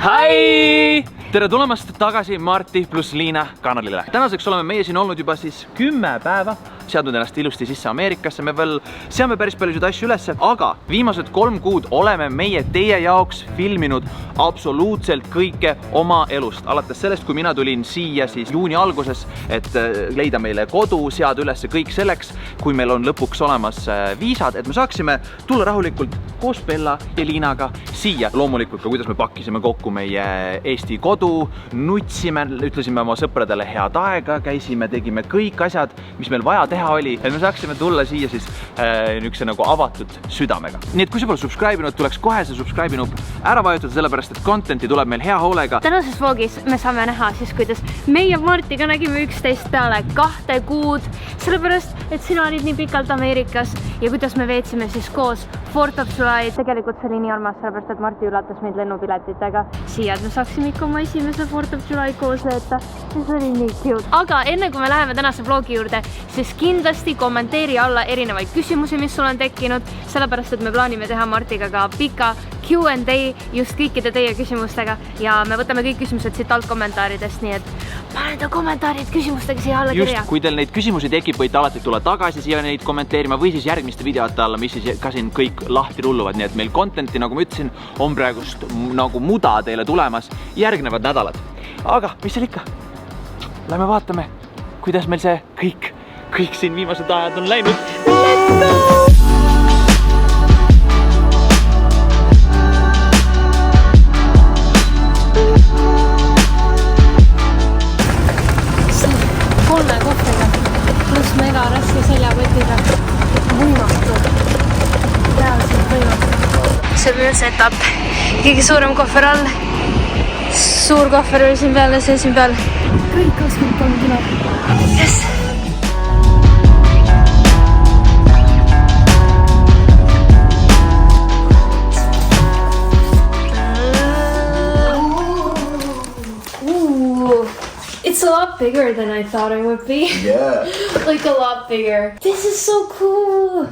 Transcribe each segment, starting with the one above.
Hi! Tere tulemast tagasi Marti pluss Liina kanalile. Tänaseks oleme meie siin olnud juba 10 päeva, seadnud ennast ilusti sisse Ameerikasse, me veel seame päris paljusid asju ülesse, aga viimased 3 kuud oleme meie teie jaoks filminud absoluutselt kõike oma elust. Alates sellest, kui mina tulin siia siis juuni alguses, et leida meile kodu, seada üles kõik selleks, kui meil on lõpuks olemas viisad, et me saaksime tulla rahulikult koos Bella ja Liinaga siia. Loomulikult ka, kuidas me pakkisime kokku meie Eesti kodu, nutsime, ütlesime oma sõpradele head aega, käisime, tegime kõik asjad, mis meil vaja teha oli, et me saaksime tulla siia siis niisuguse nagu avatud südamega. Nii et kui sa pole subscribe'inud, tuleks kohe see subscribe'i nupp ära vajutada, sellepärast et content'i tuleb meil hea hoolega. Tänases vlogis me saame näha siis, kuidas meie Martiga nägime üksteist peale 2 kuud, sellepärast, et sina olid nii pikalt Ameerikas ja kuidas me veetsime siis koos 4th of July. Tegelikult see oli nii armas, sellepärast, et Marti üllatas meid lennupiletitega siia, et me saaksime ikka oma esimese 4th of July koos veeta. See oli nii cute. Aga enne kui me läheme tänase vlogi juurde, siis kindlasti kommenteeri alla erinevaid küsimusi, mis sul on tekkinud, sellepärast, et me plaanime teha Martiga ka pika Q&A just kõikide teie küsimustega ja me võtame kõik küsimused siit alt kommentaaridest, nii et pane ta kommentaarid küsimustega siia alla kirja. Just, kui teil neid küsimusi tekib, võite alati tulla tagasi siia neid kommenteerima või siis järgmiste videote alla, mis siis ka siin kõik lahti rulluvad, nii et meil content'i, nagu ma ütlesin, on praegust nagu muda teile tulemas järgnevad nädalad. Aga mis seal ikka? Lähme vaatame, kuidas meil see kõik siin viimased ajad on läinud. Let's go! See on minu setup. Kõige suurem kohver all. Suur kohver oli siin peal ja see siin peal. Kõik 23 kilo. Yes! It's a lot bigger than I thought it would be. Yeah. Like a lot bigger. This is so cool.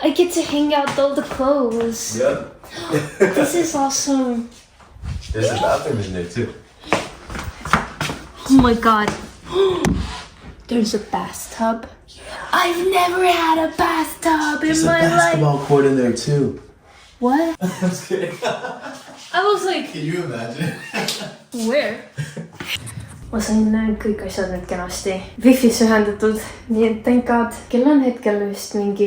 I get to hang out all the clothes. Yep. This is awesome. There's a bathroom in there too. Oh my god. There's a bathtub. I've never had a bathtub in my life. There's a basketball court in there too. What? I'm just kidding. I was like, Can you imagine? where? Ma sain kõik asjad nüüd kenasti Wi-Fi's ühendatud, nii et thank God. Kell on hetkel vist mingi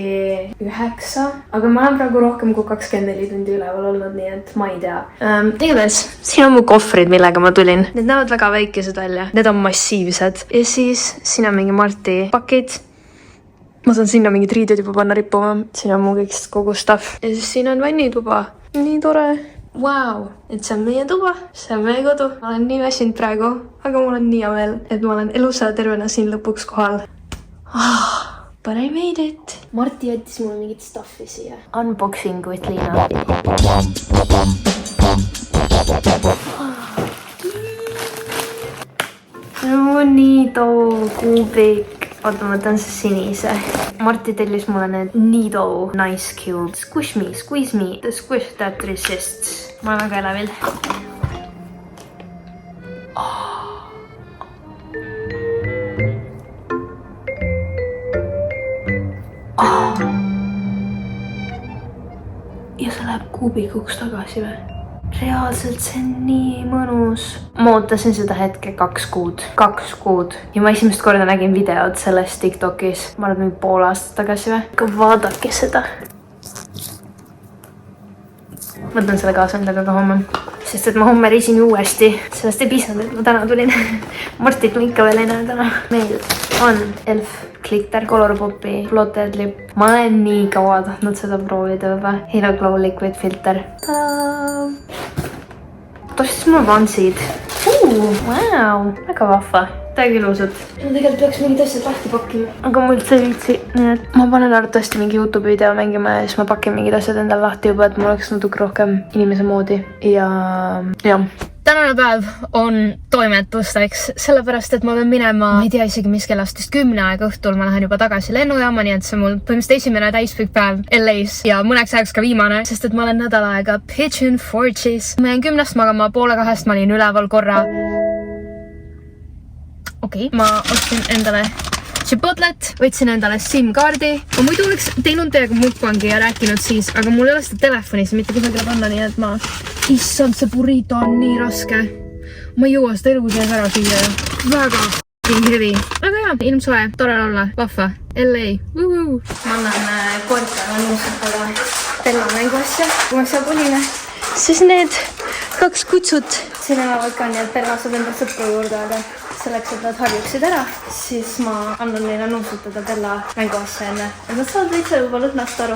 9, aga ma olen praegu rohkem kui 24 tundi üleval olnud, nii et ma ei tea. Igatahes, siin on mu kohvrid, millega ma tulin. Need näevad väga väikesed välja, need on massiivsed. Ja siis siin on mingi Marti pakid. Ma saan sinna mingid riided juba panna rippuma. Siin on mu kõigist kogu stuff. Ja siis siin on vannituba. Nii tore. Wow, et see on meie tuba, see on meie kodu. Ma olen nii väsinud praegu, aga mul on nii hea meel, et ma olen elusa tervena siin lõpuks kohal. But I made it. Marti jättis mulle mingit stuffi siia. Unboxing with Liina. No nii too kuubik. Oota, ma võtan see sinise. Marti tellis mulle need Nido Nice Cube. Squish me, squeeze me, the squish that resists. Ma olen väga elevil. Ja see läheb kuubikuks tagasi või? Reaalselt see on nii mõnus. Ma ootasin seda hetke 2 kuud. 2 kuud. Ja ma esimest korda nägin videod sellest TikTokis. Ma olen mingi pool aastat tagasi või? Aga vaadake seda. Võtan selle kaasa endaga ka homme. Sest et ma homme reisin uuesti. Sellest ei piisanud, et ma täna tulin. Martit ma ikka veel ei näe täna. Meil on Elf Glitter Color Popi Floated Lip. Ma olen nii kaua tahtnud seda proovida juba. Halo Glow Liquid Filter. Tostis mul vansid. Wow, väga vahva. Täiega ilusad. Ma tegelikult peaks mingid asjad lahti pakkima. Aga mul üldse ei viitsi. Nii et ma panen arvatavasti mingi YouTube video mängima ja siis ma pakin mingid asjad endale lahti juba, et mul oleks natuke rohkem inimese moodi. Ja jah. Tänane Täna päev on toimetusteks, sellepärast et ma pean minema, ma ei tea isegi mis kellast, 10 aega õhtul ma lähen juba tagasi lennujaama, nii et see on mul põhimõtteliselt esimene täispikk päev LA-s ja mõneks ajaks ka viimane, sest et ma olen nädal aega Pigeon Forge'is. Ma jäin 10 magama, 1:30 ma olin üleval korra. Okei, ma ostsin endale Chipotlet, võtsin endale SIM-kaardi. Ma muidu oleks teinud teiega mukbangi ja rääkinud siis, aga mul ei ole seda telefonis mitte kusagile panna, nii et ma... Issand, see burrito on nii raske. Ma ei jõua seda elu sees ära süüa. Väga heavy. Aga jah, ilmsoe, tore olla, vahva. LA. Ma annan koertele nuusatada Bella mänguasja. Kui ma seal tulin, siis need 2 kutsut siin elavad ka, nii et Bella saab enda sõpru juurde, aga selleks, et nad harjuksid ära, siis ma annan neile nuusutada Bella mänguasja enne. Et nad saavad veitsa juba lõhnast aru.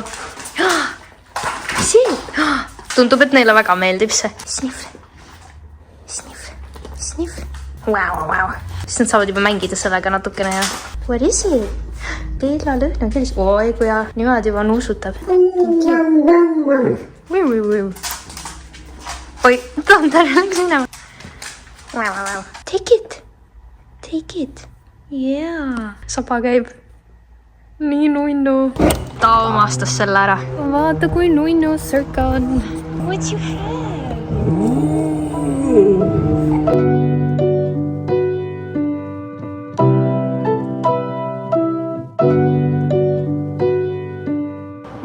Siin! Tundub, et neile väga meeldib see. Sniff. Sniff. Sniff. Wow. Siis nad saavad juba mängida sellega natukene ja... What is it? Bella lõhna küll. Oi, kui ja niimoodi juba nuusutab. Oi, Tandar läks minema. Wow. Take it. Yeah. Saba käib. Nii nunnu. Ta omastas selle ära. Vaata, kui nunnu Circa on. What you have?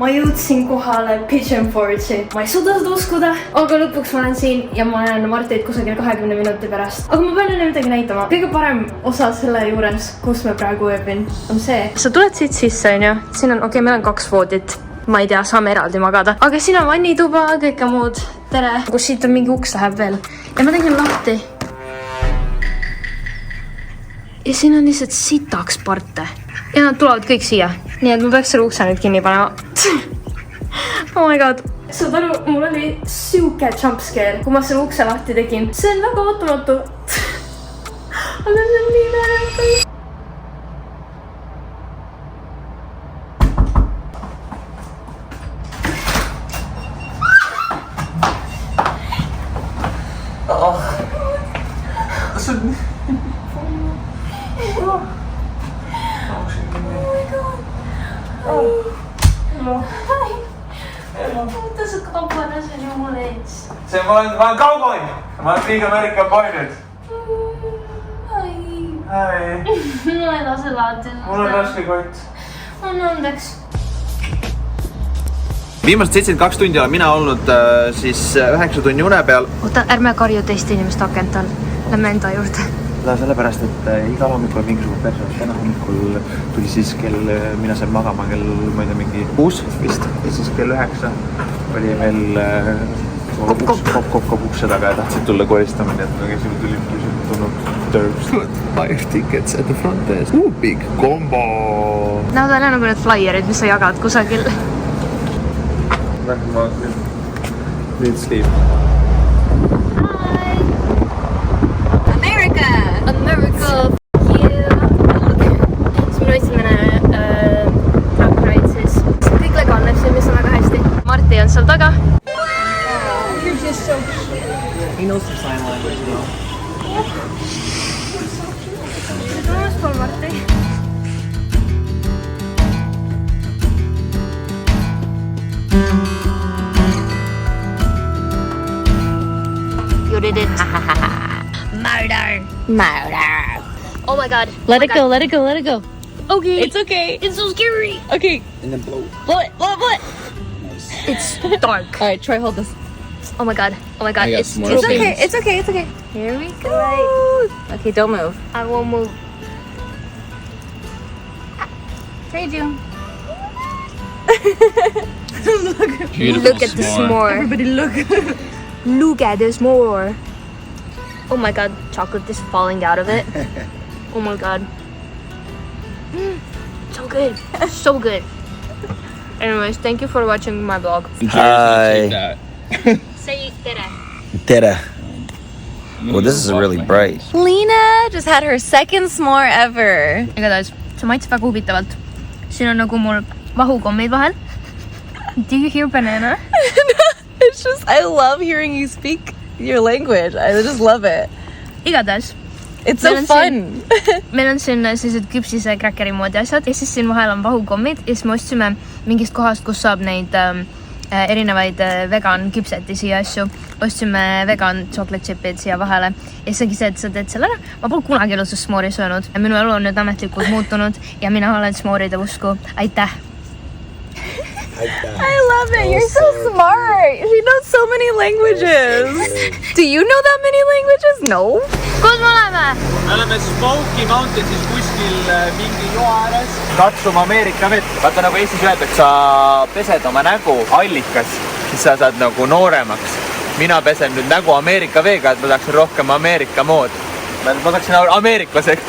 Ma jõudsin kohale Pigeon Forge'i. Ma ei suuda seda uskuda, aga lõpuks ma olen siin ja ma näen Martit kusagil 20 minuti pärast. Aga ma pean neile midagi näitama. Kõige parem osa selle juures, kus me praegu ööbin, on see. Sa tuled siit sisse, on ju? Siin on, meil on 2 voodit. Ma ei tea, saame eraldi magada. Aga siin on vannituba, kõike muud. Tere. Kus siit on mingi uks läheb veel. Ja ma tegin lahti. Ja siin on lihtsalt sitaks parte. Ja nad tulevad kõik siia. Nii et ma peaks selle ukse nüüd kinni panema. Oh my god. Saad aru, mul oli siuke jumpscare, kui ma selle ukse lahti tegin. See on väga ootamatu. Aga see on nii meeletav. Oota, sa kaubana seal jumala ees. Ma olen kauboi. Ma olen Big American Boy nüüd. Ai. No ei lase laati. Mul on raske kott. On andeks. Viimased 72 tundi olen mina olnud siis 9 tunni une peal. Oota, ärme karju teist inimest akent all. Lämme enda juurde. Seda sellepärast, et iga hommikul on mingisugune perso. Täna hommikul tuli siis mina sain magama kell, ma ei tea, mingi 6 vist. Ja siis kell 9 oli meil kopp ukse taga ja tahtsid tulla koristama, nii et me käisime tulnud Turbs. 5 tickets at the front desk. Big combo! Näod välja nagu need flyerid, mis sa jagad kusagil. Ma need sleep. America, yeah. See minu esimene truck ride siis. See kõik legaalne, mis on väga hästi. Marti on seal taga. You're just so cute. He knows some sign language, you know. Tulemas pool Marti. You did it. Murder. Oh my god. Let it go. Okay. It's okay. It's so scary. Okay. And then blow. Blow it. It's dark. All right, Troy, hold this. Oh my god. I got It's some more. It's okay. Here we go. Okay, don't move. I won't move. Trade you. Look at this more. Everybody look. Look at this more. Oh my god, chocolate is falling out of it. Oh my god. So good. So good. Anyways, thank you for watching my vlog. Hi. Say tere. Tere. Well, this is really bright. Lena just had her second s'more ever. Igatahes, see maitseb väga huvitavalt. Siin on nagu mul vahukommid vahel. Do you hear banana? It's just, I love hearing you speak your language. I just love it. igatahes. It's so fun. Meil on siin sellised küpsise kräkkeri moodi asjad ja siis siin vahel on vahukommid ja siis me ostsime mingist kohast, kus saab neid erinevaid vegan küpsetisi ja asju. Ostsime vegan chocolate chipid siia vahele ja siis ongi see, et sa teed selle ära. Ma pole kunagi elus smoori söönud. Minu elu on nüüd ametlikult muutunud ja mina olen smooride usku. Aitäh! I love it. You're so smart. She knows so many languages. Do you know that many languages? No. Kus me oleme? Me oleme Smoky Mountainsis kuskil mingi joa ääres. Katsume Ameerika vett. Vaata nagu Eestis öeldakse, sa pesed oma nägu allikas, siis sa saad nagu nooremaks. Mina pesen nüüd nägu Ameerika veega, et ma saaksin rohkem Ameerika mood. Ma saaksin ameeriklaseks.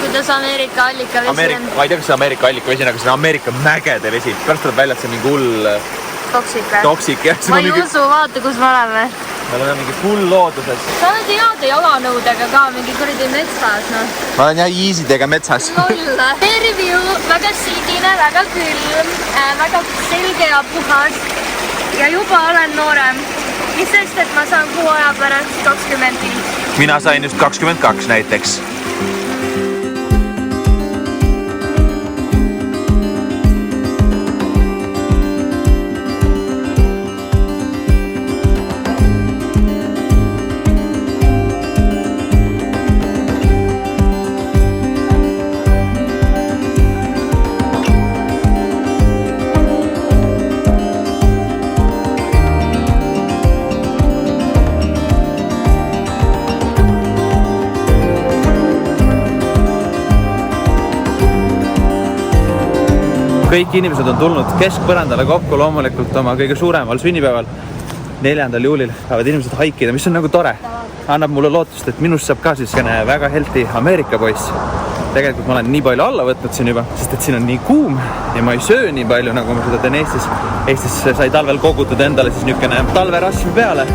Kuidas Ameerika allika vesi on? Ma ei tea, kas see Ameerika allika vesi on, aga see on Ameerika mägede vesi. Pärast tuleb välja, et see on mingi hull toksik. Ma ei usu, vaata, kus me oleme. Me oleme mingi hull looduses. Sa oled heade jalanõudega ka mingi kuradi metsas, noh. Ma olen jah easy'dega metsas. Lolla. Review, väga sidine, väga külm, väga selge ja puhas. Ja juba olen noorem. Mis sest, et ma saan kuu aja pärast 25. Mina sain just 22 näiteks. Kõik inimesed on tulnud keskpõrandale kokku loomulikult oma kõige suuremal sünnipäeval 4. juulil. Päevad inimesed haikida, mis on nagu tore. Annab mulle lootust, et minust saab ka siis väga healthy Ameerika poiss. Tegelikult ma olen nii palju alla võtnud siin juba, sest et siin on nii kuum ja ma ei söö nii palju, nagu ma seda teen Eestis. Eestis sai talvel kogutud endale siis niisugune talverasv peale.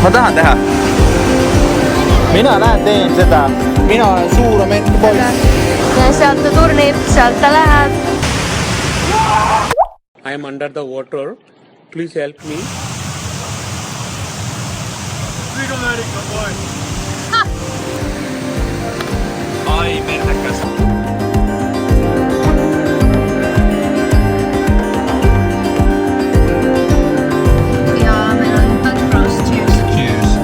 Ma tahan teha. Mina näen, teen seda. Mina olen suur Ameerika poiss. Ja sealt ta turnib, sealt ta läheb. I am under the water. Please help me. Big Ameerika poiss. Ai, merdekas. Ja meil on Dutch Bros. Cheers. Cheers.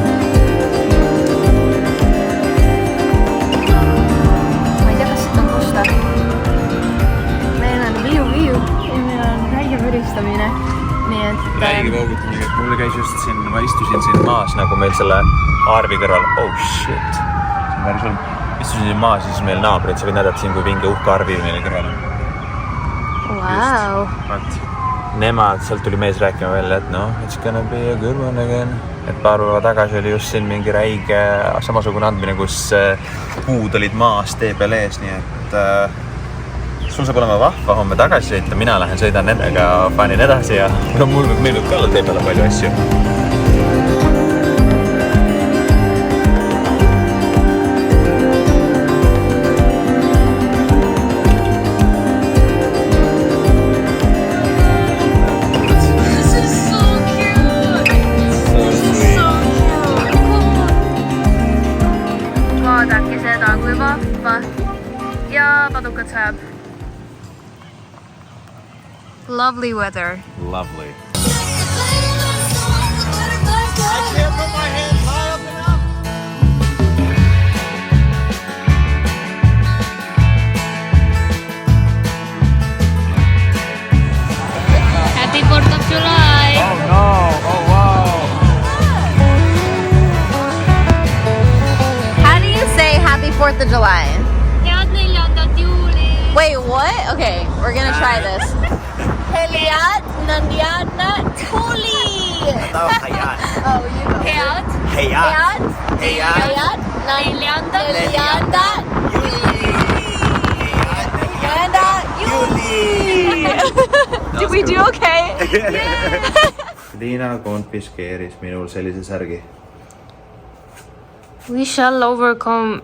Räige voogutamine, mulle käis just siin, ma istusin siin maas nagu meil selle Arvi kõrval. Oh shit. See on päris hull. Istusin siin maas ja siis meil naabrid, sa võid näidata siin, kui vinge uhke Arvi meile kõrval on. Wow. Nemad, sealt tuli mees rääkima veel, et noh, it's gonna be a good one again. Et paar päeva tagasi oli just siin mingi räige samasugune andmine, kus puud olid maas tee peal ees, nii et sul saab olema vahva homme tagasi sõita, mina lähen sõidan nendega, panin edasi ja mul meeldib ka olla tee peale palju asju. This is so cute. This is so cute. Vaadake seda, kui vahva. Ja padukad sajab. Lovely weather. Lovely. Happy 4th of July. Oh no, oh wow. How do you say happy 4th of July? Head 4. juuli. Wait, what? Okay, we're gonna try this. Heliat Nandiana Tuli. Oh, hayat. Oh, you know. Head. Hayat. Hayat Neljanda. Nelianda Yuli. Did we do okay? Liina konfiskeeris minul sellise särgi. We shall overcome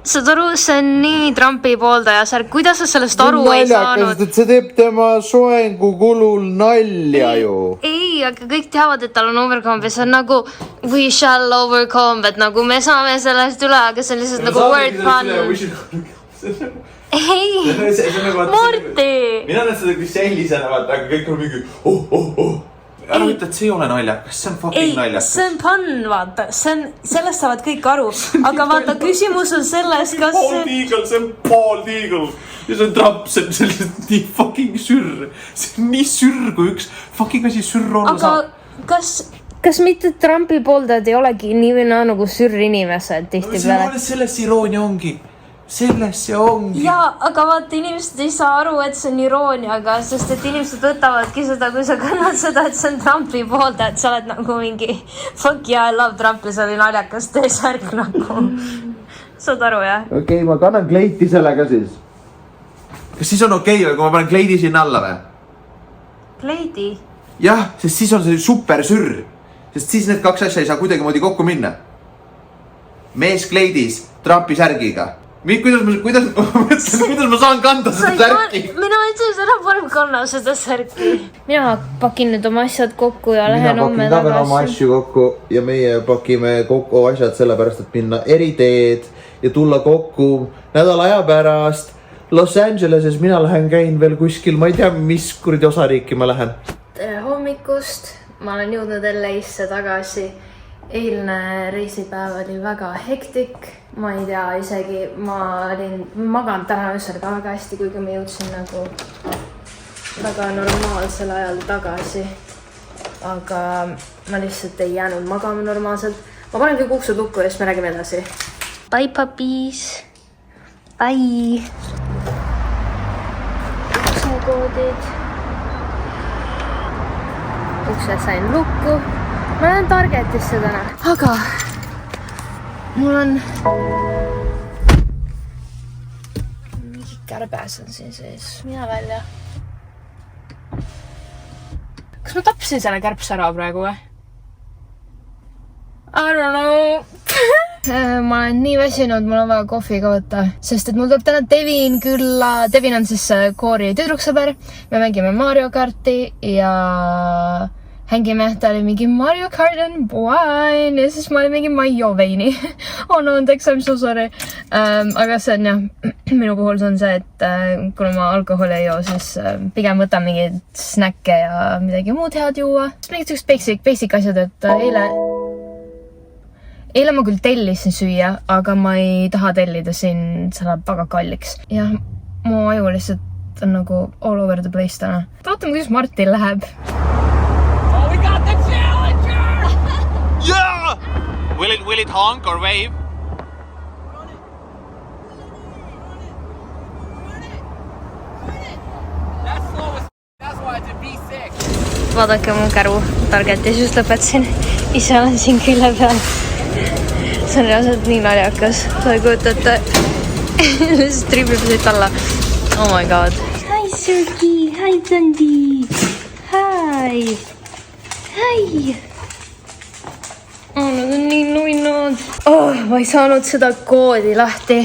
saad aru, see on nii Trumpi pooldaja särk, kuidas sa sellest aru ei saanud? Et see teeb tema soengu kulul nalja ju. Ei, aga kõik teavad, et tal on overcome, see on nagu we shall overcome, et nagu me saame sellest üle, aga see on lihtsalt nagu word pun. Ei, Marti! Mina näed seda kui sellisena, aga kõik on mingi ära ütle, et see ei ole naljakas, see on fucking naljakas. See on pun, vaata, sellest saavad kõik aru, aga vaata, küsimus on selles, kas see on Paul Deagle ja see on Trump, see on sellised nii fucking sürr. See on nii sürr, kui üks fucking asi sürr olla saab. Aga kas mitte Trumpi pooldajad ei olegi nii või nagu sürr inimesed tihti peale? Selles iroonia ongi. Selles see ongi. Jaa, aga vaata, inimesed ei saa aru, et see on irooniaga, sest et inimesed võtavadki seda, kui sa kannad seda, et see on Trumpi poolda, et sa oled nagu mingi fuck yeah, I love Trump ja see oli naljakas teesärk nagu. Saad aru, jah? Okei, ma kannan kleiti sellega siis. Kas siis on okei või, kui ma panen kleidi sinna alla või? Kleidi? Jah, sest siis on see super sürr. Sest siis need kaks asja ei saa kuidagi kokku minna. Mees kleidis Trumpi särgiga. Kuidas ma saan kanda seda särki? Mina ütlen, seda parem kanna seda särki. Mina pakin nüüd oma asjad kokku ja lähen homme tagasi. Mina pakin oma asju kokku ja meie pakime kokku asjad sellepärast, et minna eriteed ja tulla kokku nädala aja pärast Los Angeleses. Mina lähen käin veel kuskil, ma ei tea, mis kuradi osariiki ma lähen. Tere hommikust, ma olen jõudnud LA-sse tagasi. Eilne reisipäev oli väga hektik, ma ei tea isegi, ma olin maganud täna öösel ka väga hästi, kuigi ma jõudsin nagu väga normaalsel ajal tagasi. Aga ma lihtsalt ei jäänud magama normaalselt. Ma panen kõik uksud lukku ja siis me räägime edasi. Bye puppies! Bye! Uksekoodid. Uksed sain lukku. Ma lähen Targetisse täna, aga mul on mingi kärbes on siin sees. Mina välja. Kas ma tapsin selle kärbse ära praegu või? I don't know. Ma olen nii väsinud, mul on vaja kohvi ka võtta, sest et mul tuleb täna Devin külla. Devin on siis koori tüdruksõber. Me mängime Mario Karti ja hängime, ta oli mingi Mario Kart and wine ja siis ma olin mingi Maio veini. Oh no, I'm so sorry. Aga see on jah, minu puhul see on see, et kuna ma alkoholi ei joo, siis pigem võtan mingeid snäkke ja midagi muud head juua. Mingid sellised basic asjad, et eile ma küll tellisin süüa, aga ma ei taha tellida siin, see läheb väga kalliks. Ja mu aju lihtsalt on nagu all over the place täna. Vaatame, kuidas Martin läheb. Yeah! Will it honk or wave? Vaadake mu käru Targetis, just lõpetasin. Ise olen siin külje peal. See on reaalselt nii naljakas. Sa ei kujutate. Lihtsalt tribib siit alla. Oh my god. Hi Sergi, hi Dundee. Hi. Hi. Nad on nii nuinud. Ma ei saanud seda koodi lahti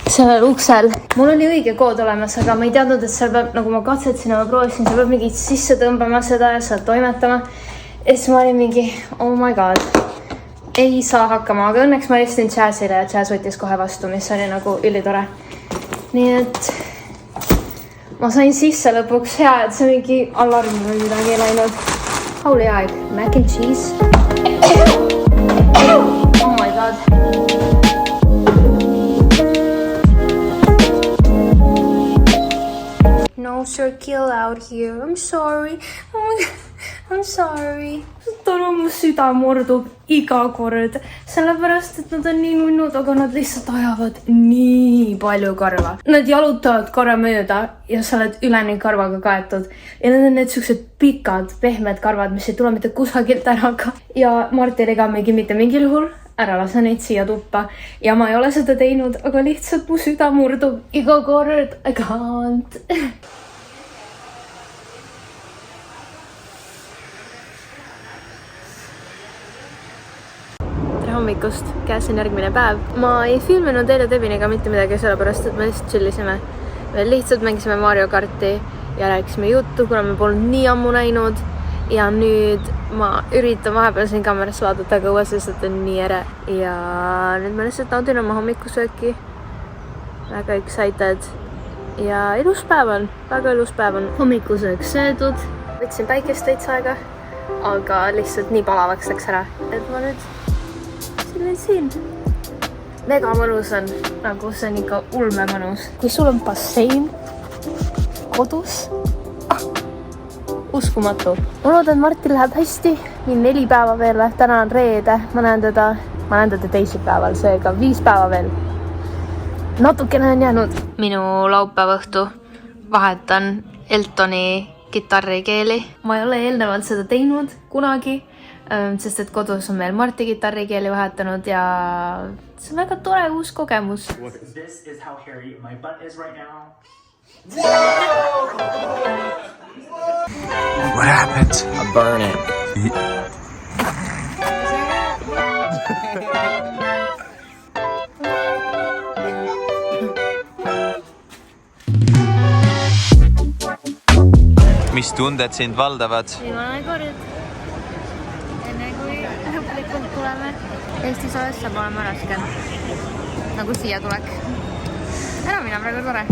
sellel uksel. Mul oli õige kood olemas, aga ma ei teadnud, et seal peab, nagu ma katsetasin ja ma proovisin, seal peab mingi sisse tõmbama seda ja seal toimetama. Ja siis ma olin mingi, oh my god, ei saa hakkama. Aga õnneks ma helistasin Jazzile ja Jazz võttis kohe vastu, mis oli nagu ülitore. Nii et ma sain sisse lõpuks hea, et see mingi alarm või midagi ei läinud. Holy aeg, mac and cheese. Oh my god. No circle out here. I'm sorry. Oh my god. I'm sorry. Tore, mu süda mordub iga kord. Sellepärast, et nad on nii nunnud, aga nad lihtsalt ajavad nii palju karva. Nad jalutavad korra mööda ja sa oled üleni karvaga kaetud. Ja need on need siuksed pikad, pehmed karvad, mis ei tule mitte kusagilt ära. Ja Martin ega mingi mitte mingil juhul ära lase neid siia tuppa. Ja ma ei ole seda teinud, aga lihtsalt mu süda murdub iga kord. I can't. hommikust, käes on järgmine päev. Ma ei filminud eile Deviniga mitte midagi, sellepärast et me lihtsalt chillisime. Me lihtsalt mängisime Mario karti ja rääkisime juttu, kuna me polnud nii ammu näinud. Ja nüüd ma üritan vahepeal siin kameras vaadata kõua, sest et on nii ere. Ja nüüd ma lihtsalt naudin oma hommikusööki. Väga excited. Ja ilus päev on, väga ilus päev on. Hommikusöök söödud. Võtsin päikest veits aega, aga lihtsalt nii palavaks läks ära, et ma nüüd siin. Mega mõnus on, nagu see on ikka ulme mõnus. Kui sul on bassein kodus, uskumatu. Ma loodan, et Martin läheb hästi. Nii 4 päeva veel, täna on reede, ma näen teda teisipäeval, seega 5 päeva veel. Natukene on jäänud. Minu laupäeva õhtu vahetan Eltoni kitarrikeeli. Ma ei ole eelnevalt seda teinud kunagi, sest et kodus on meil Marti kitarrikeeli vahetanud ja see on väga tore uus kogemus. This is how hairy my butt is right now. What happened? I burn it. Mis tunded sind valdavad? Viimane kord, enne kui lõplikult tuleme. Eesti soojas saab olema raske, nagu siia tulek. Enam mina praegu tore.